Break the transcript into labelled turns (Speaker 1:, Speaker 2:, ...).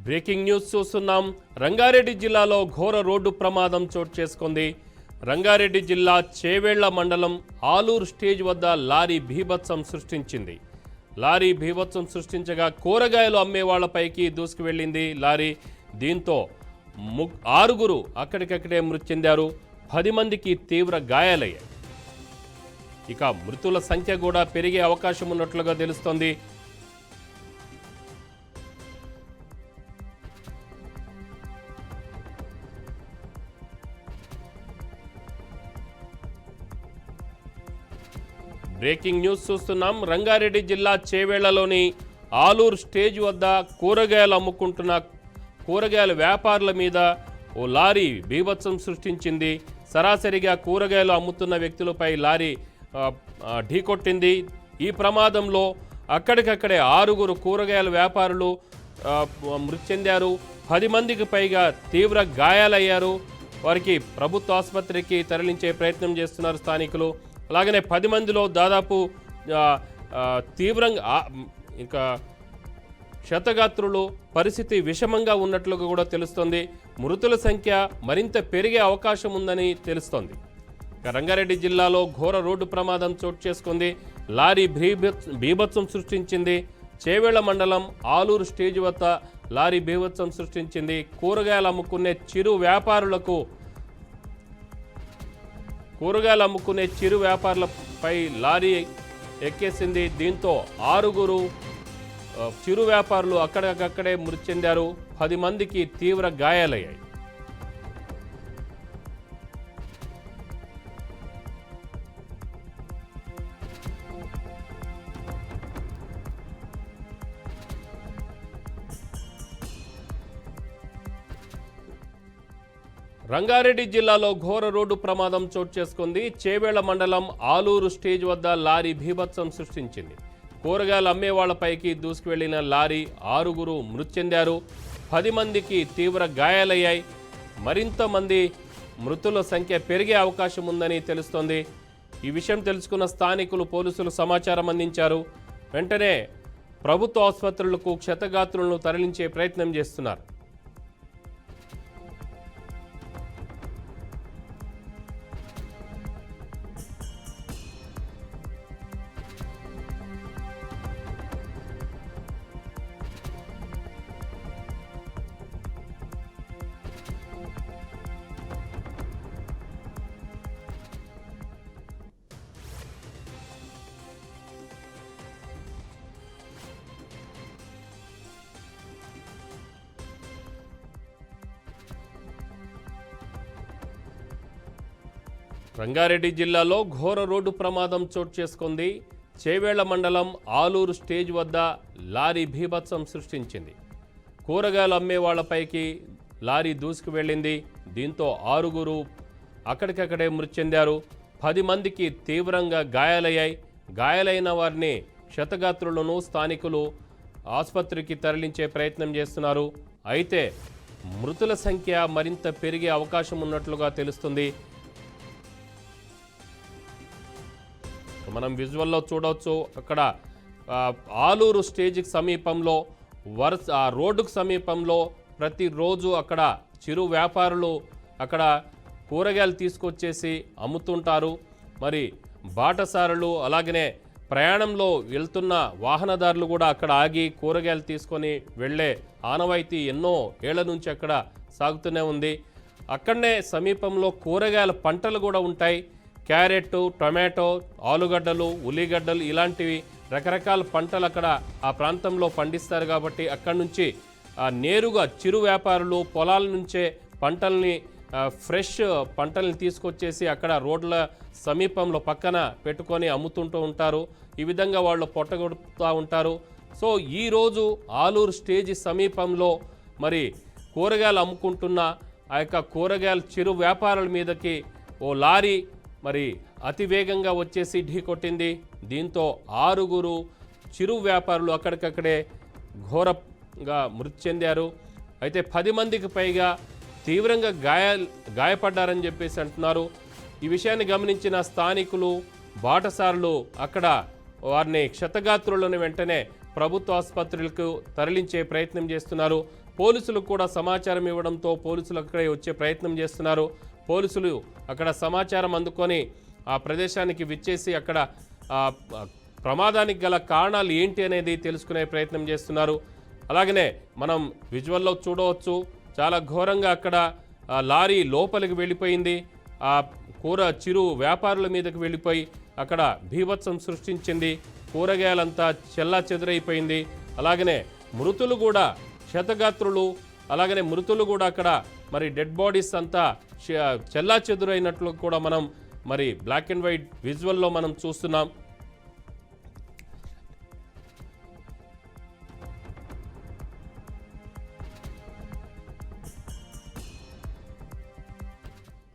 Speaker 1: Breaking news చూస్తున్నాం. రంగారెడ్డి జిల్లాలో ఘోర రోడ్డు ప్రమాదం చోటు చేసుకుంది. రంగారెడ్డి జిల్లా చేవేళ్ల మండలం ఆలూరు స్టేజ్ వద్ద లారీ బీభత్సం సృష్టించింది. లారీ బీభత్సం సృష్టించగా కూరగాయలు అమ్మే వాళ్లపైకి దూసుకువెళ్లింది లారీ. దీంతో 6 అక్కడికక్కడే మృతి చెందారు. 10 మందికి తీవ్ర గాయాలయ్యాయి. ఇక మృతుల సంఖ్య కూడా పెరిగే అవకాశం ఉన్నట్లుగా తెలుస్తోంది. బ్రేకింగ్ న్యూస్ చూస్తున్నాం. రంగారెడ్డి జిల్లా చేవేళ్లలోని ఆలూరు స్టేజ్ వద్ద కూరగాయలు అమ్ముకుంటున్న కూరగాయల వ్యాపారుల మీద ఓ లారీ బీభత్సం సృష్టించింది. సరాసరిగా కూరగాయలు అమ్ముతున్న వ్యక్తులపై లారీ ఢీకొట్టింది. ఈ ప్రమాదంలో అక్కడికక్కడే 6 కూరగాయల వ్యాపారులు మృతి చెందారు. 10 మందికి పైగా తీవ్ర గాయాలయ్యారు. వారికి ప్రభుత్వ ఆసుపత్రికి తరలించే ప్రయత్నం చేస్తున్నారు స్థానికులు. అలాగనే 10 మందిలో దాదాపు తీవ్రంగా ఇంకా క్షతగాత్రులు పరిస్థితి విషమంగా ఉన్నట్లుగా కూడా తెలుస్తోంది. మృతుల సంఖ్య మరింత పెరిగే అవకాశం ఉందని తెలుస్తోంది. రంగారెడ్డి జిల్లాలో ఘోర రోడ్డు ప్రమాదం చోటు చేసుకుంది. లారీ బీభత్సం సృష్టించింది. చేవేళ్ల మండలం ఆలూరు స్టేజ్ వద్ద లారీ బీభత్సం సృష్టించింది. కూరగాయలు అమ్ముకునే చిరు వ్యాపారులపై లారీ ఎక్కేసింది. దీంతో 6 చిరు వ్యాపారులు అక్కడికక్కడే మృతి చెందారు. 10 మందికి తీవ్ర గాయాలయ్యాయి. రంగారెడ్డి జిల్లాలో ఘోర రోడ్డు ప్రమాదం చోటు చేసుకుంది. చేవేళ్ల మండలం ఆలూరు స్టేజ్ వద్ద లారీ బీభత్సం సృష్టించింది. కూరగాయలు అమ్మే వాళ్లపైకి దూసుకువెళ్లిన లారీ 6 మృతి చెందారు. 10 మందికి తీవ్ర గాయాలయ్యాయి. మరింత మంది మృతుల సంఖ్య పెరిగే అవకాశం ఉందని తెలుస్తోంది. ఈ విషయం తెలుసుకున్న స్థానికులు పోలీసులు సమాచారం అందించారు. వెంటనే ప్రభుత్వ ఆసుపత్రులకు క్షతగాత్రులను తరలించే ప్రయత్నం చేస్తున్నారు. రంగారెడ్డి జిల్లాలో ఘోర రోడ్డు ప్రమాదం చోటు చేసుకుంది. చేవేళ్ల మండలం ఆలూరు స్టేజ్ వద్ద లారీ బీభత్సం సృష్టించింది. కూరగాయలు అమ్మే వాళ్లపైకి లారీ దూసుకు వెళ్ళింది. దీంతో 6 అక్కడికక్కడే మృతి చెందారు. 10 మందికి తీవ్రంగా గాయాలయ్యాయి. గాయాలైన వారిని క్షతగాత్రులను స్థానికులు ఆసుపత్రికి తరలించే ప్రయత్నం చేస్తున్నారు. అయితే మృతుల సంఖ్య మరింత పెరిగే అవకాశం ఉన్నట్లుగా తెలుస్తుంది. మనం విజువల్లో చూడవచ్చు. అక్కడ ఆలూరు స్టేజ్కి సమీపంలో రోడ్డుకు సమీపంలో ప్రతిరోజు అక్కడ చిరు వ్యాపారులు అక్కడ కూరగాయలు తీసుకొచ్చేసి అమ్ముతుంటారు. మరి బాటసారులు అలాగనే ప్రయాణంలో వెళ్తున్న వాహనదారులు కూడా అక్కడ ఆగి కూరగాయలు తీసుకొని వెళ్ళే ఆనవాయితీ ఎన్నో ఏళ్ల నుంచి అక్కడ సాగుతూనే ఉంది. అక్కడనే సమీపంలో కూరగాయల పంటలు కూడా ఉంటాయి. క్యారెట్, టొమాటో, ఆలుగడ్డలు, ఉల్లిగడ్డలు ఇలాంటివి రకరకాల పంటలు అక్కడ ఆ ప్రాంతంలో పండిస్తారు. కాబట్టి అక్కడి నుంచి నేరుగా చిరు వ్యాపారులు పొలాల నుంచే ఫ్రెష్ పంటల్ని తీసుకొచ్చేసి అక్కడ రోడ్ల సమీపంలో పక్కన పెట్టుకొని అమ్ముతుంటూ ఉంటారు. ఈ విధంగా వాళ్ళు పొట్టగొడుతూ ఉంటారు. సో ఈరోజు ఆలూరు స్టేజ్ సమీపంలో మరి కూరగాయలు అమ్ముకుంటున్న ఆ యొక్క కూరగాయల చిరు వ్యాపారుల మీదకి ఓ లారీ మరి అతివేగంగా వచ్చేసి ఢీకొట్టింది. దీంతో 6 చిరు వ్యాపారులు అక్కడికక్కడే ఘోరంగా మృతి చెందారు. అయితే 10 మందికి పైగా తీవ్రంగా గాయపడ్డారని చెప్పేసి అంటున్నారు. ఈ విషయాన్ని గమనించిన స్థానికులు బాటసారులు అక్కడ వారిని క్షతగాత్రులను వెంటనే ప్రభుత్వ ఆసుపత్రులకు తరలించే ప్రయత్నం చేస్తున్నారు. పోలీసులకు కూడా సమాచారం ఇవ్వడంతో పోలీసులు అక్కడే వచ్చే ప్రయత్నం చేస్తున్నారు. పోలీసులు అక్కడ సమాచారం అందుకొని ఆ ప్రదేశానికి విచ్చేసి అక్కడ ప్రమాదానికి గల కారణాలు ఏంటి అనేది తెలుసుకునే ప్రయత్నం చేస్తున్నారు. అలాగనే మనం విజువల్లో చూడవచ్చు, చాలా ఘోరంగా అక్కడ లారీ లోపలికి వెళ్ళిపోయింది. ఆ చిరు వ్యాపారుల మీదకి వెళ్ళిపోయి అక్కడ భీభత్సం సృష్టించింది. కూరగాయలంతా చెల్లా చెదురైపోయింది. అలాగనే మృతులు కూడా క్షతగాత్రులు, అలాగనే మృతులు కూడా అక్కడ మరి డెడ్ బాడీస్ అంతా చెల్లా చెదురైనట్లు కూడా మనం మరి బ్లాక్ అండ్ వైట్ విజువల్లో మనం చూస్తున్నాం.